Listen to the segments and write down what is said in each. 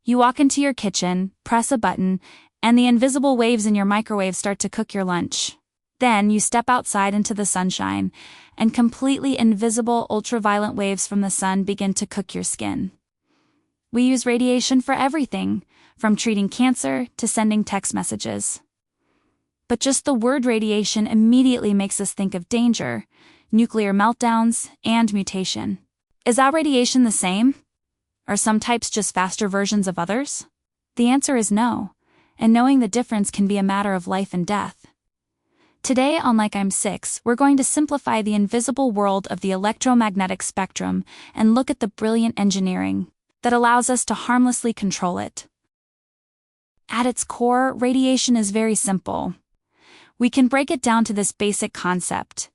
You walk into your kitchen, press a button, and the invisible waves in your microwave start to cook your lunch. Then you step outside into the sunshine, and completely invisible ultraviolet waves from the sun begin to cook your skin. We use radiation for everything, from treating cancer to sending text messages. But just the word radiation immediately makes us think of danger, nuclear meltdowns, and mutation. Is our radiation the same? Are some types just faster versions of others? The answer is no, and knowing the difference can be a matter of life and death. Today on Like I'm 6, we're going to simplify the invisible world of the electromagnetic spectrum and look at the brilliant engineering that allows us to harmlessly control it. At its core, radiation is very simple. We can break it down to this basic concept.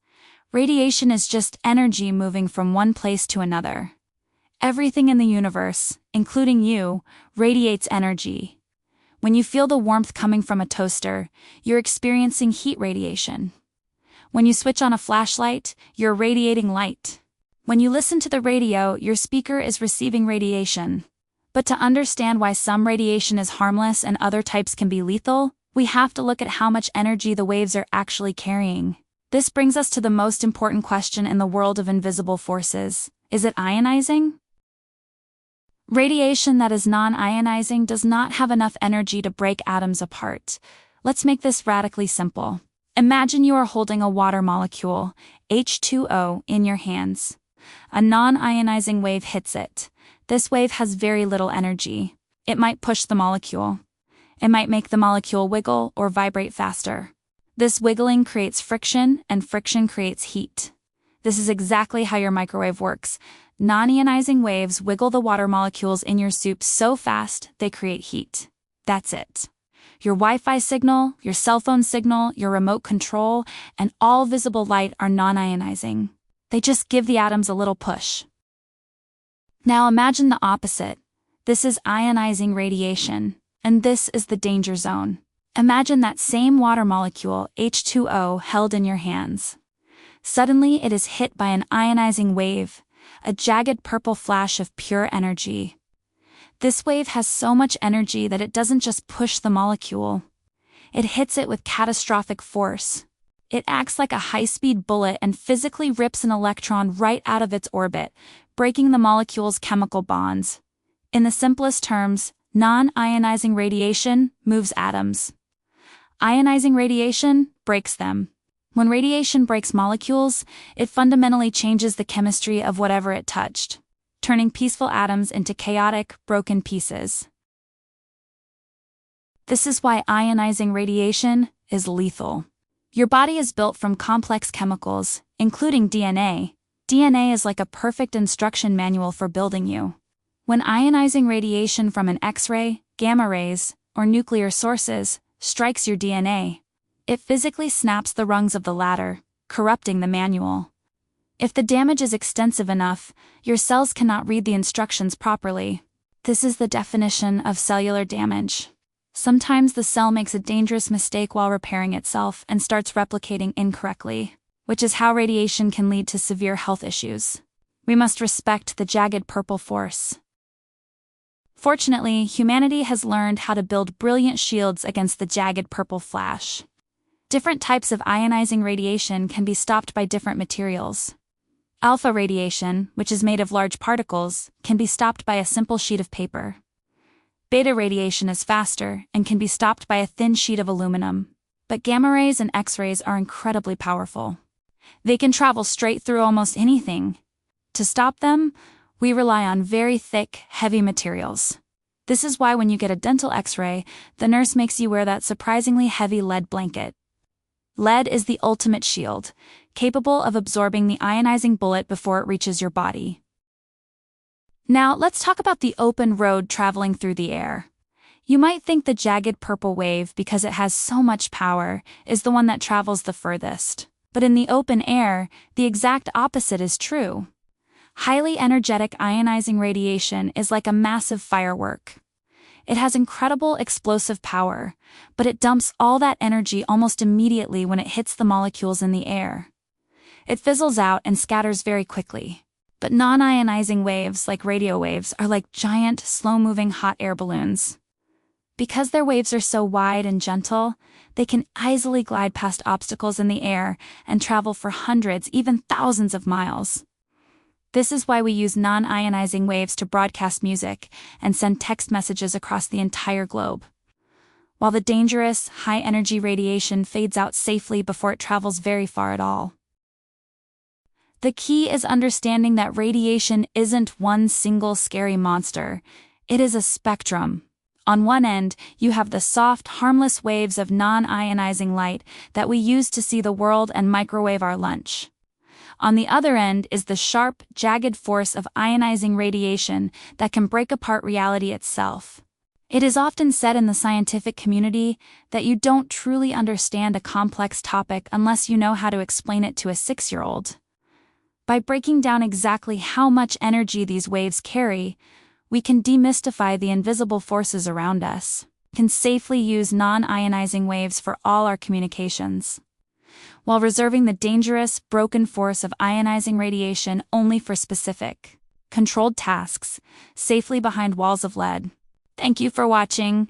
Radiation is just energy moving from one place to another. Everything in the universe, including you, radiates energy. When you feel the warmth coming from a toaster, you're experiencing heat radiation. When you switch on a flashlight, you're radiating light. When you listen to the radio, your speaker is receiving radiation. But to understand why some radiation is harmless and other types can be lethal, we have to look at how much energy the waves are actually carrying. This brings us to the most important question in the world of invisible forces. Is it ionizing? Radiation that is non-ionizing does not have enough energy to break atoms apart. Let's make this radically simple. Imagine you are holding a water molecule, H2O, in your hands. A non-ionizing wave hits it. This wave has very little energy. It might push the molecule. It might make the molecule wiggle or vibrate faster. This wiggling creates friction, and friction creates heat. This is exactly how your microwave works. Non-ionizing waves wiggle the water molecules in your soup so fast they create heat. That's it. Your Wi-Fi signal, your cell phone signal, your remote control, and all visible light are non-ionizing. They just give the atoms a little push. Now imagine the opposite. This is ionizing radiation, and this is the danger zone. Imagine that same water molecule, H2O, held in your hands. Suddenly it is hit by an ionizing wave, a jagged purple flash of pure energy. This wave has so much energy that it doesn't just push the molecule. It hits it with catastrophic force. It acts like a high-speed bullet and physically rips an electron right out of its orbit, breaking the molecule's chemical bonds. In the simplest terms, non-ionizing radiation moves atoms. Ionizing radiation breaks them. When radiation breaks molecules, it fundamentally changes the chemistry of whatever it touched, turning peaceful atoms into chaotic, broken pieces. This is why ionizing radiation is lethal. Your body is built from complex chemicals, including DNA. DNA is like a perfect instruction manual for building you. When ionizing radiation from an X-ray, gamma rays, or nuclear sources strikes your DNA, it physically snaps the rungs of the ladder, corrupting the manual. If the damage is extensive enough, your cells cannot read the instructions properly. This is the definition of cellular damage. Sometimes the cell makes a dangerous mistake while repairing itself and starts replicating incorrectly, which is how radiation can lead to severe health issues. We must respect the jagged purple force. Fortunately, humanity has learned how to build brilliant shields against the jagged purple flash. Different types of ionizing radiation can be stopped by different materials. Alpha radiation, which is made of large particles, can be stopped by a simple sheet of paper. Beta radiation is faster and can be stopped by a thin sheet of aluminum. But gamma rays and X-rays are incredibly powerful. They can travel straight through almost anything. To stop them, we rely on very thick, heavy materials. This is why when you get a dental X-ray, the nurse makes you wear that surprisingly heavy lead blanket. Lead is the ultimate shield, capable of absorbing the ionizing bullet before it reaches your body. Now, let's talk about the open road traveling through the air. You might think the jagged purple wave, because it has so much power, is the one that travels the furthest. But in the open air, the exact opposite is true. Highly energetic ionizing radiation is like a massive firework. It has incredible explosive power, but it dumps all that energy almost immediately when it hits the molecules in the air. It fizzles out and scatters very quickly. But non-ionizing waves, like radio waves, are like giant, slow-moving hot air balloons. Because their waves are so wide and gentle, they can easily glide past obstacles in the air and travel for hundreds, even thousands of miles. This is why we use non-ionizing waves to broadcast music and send text messages across the entire globe. While the dangerous, high-energy radiation fades out safely before it travels very far at all. The key is understanding that radiation isn't one single scary monster. It is a spectrum. On one end, you have the soft, harmless waves of non-ionizing light that we use to see the world and microwave our lunch. On the other end is the sharp, jagged force of ionizing radiation that can break apart reality itself. It is often said in the scientific community that you don't truly understand a complex topic unless you know how to explain it to a 6-year-old. By breaking down exactly how much energy these waves carry, we can demystify the invisible forces around us. We can safely use non-ionizing waves for all our communications, while reserving the dangerous, broken force of ionizing radiation only for specific, controlled tasks, safely behind walls of lead. Thank you for watching.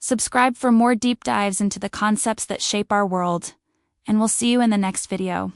Subscribe for more deep dives into the concepts that shape our world, and we'll see you in the next video.